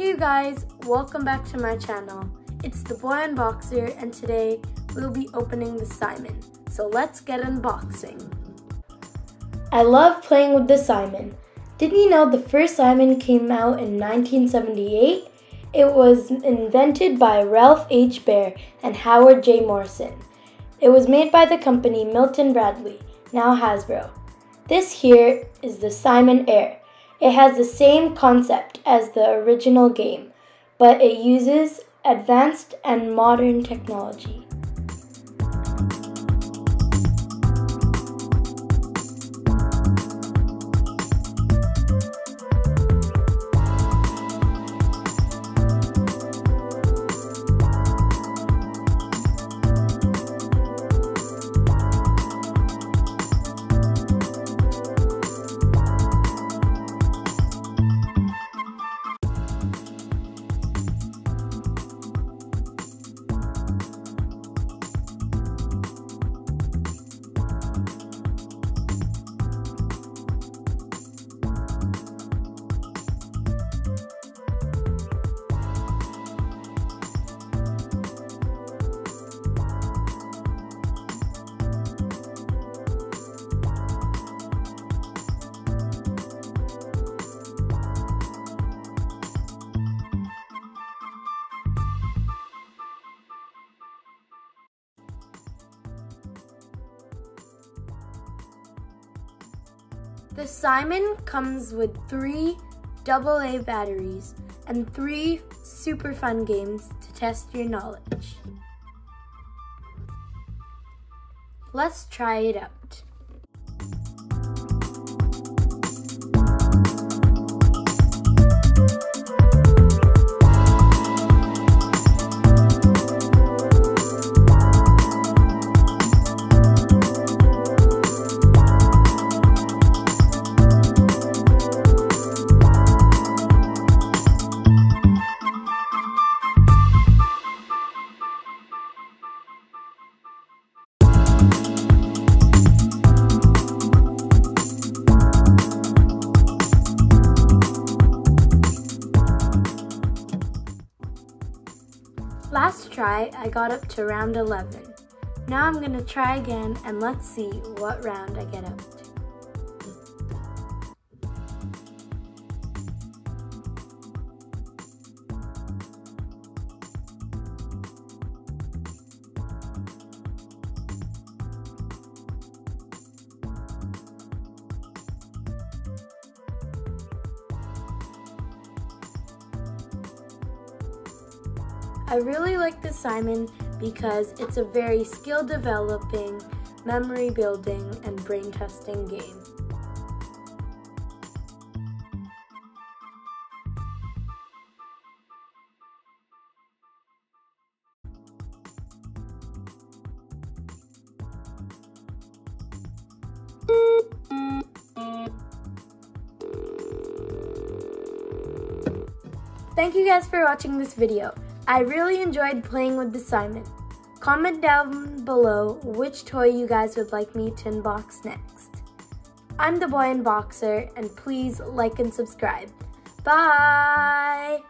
Hey you guys, welcome back to my channel. It's the boy Unboxer, and today we'll be opening the Simon. So let's get unboxing. I love playing with the Simon. Did you know the first Simon came out in 1978? It was invented by Ralph H. Baer and Howard J. Morrison. It was made by the company Milton Bradley, now Hasbro. This here is the Simon Air. It has the same concept as the original game, but it uses advanced and modern technology. The Simon comes with 3 AA batteries and 3 super fun games to test your knowledge. Let's try it out. Last try, I got up to round 11. Now I'm gonna try again and let's see what round I get up to. I really like the Simon because it's a very skill developing, memory building, and brain testing game. Thank you guys for watching this video. I really enjoyed playing with the Simon. Comment down below which toy you guys would like me to unbox next. I'm the boy Unboxer, and please like and subscribe. Bye!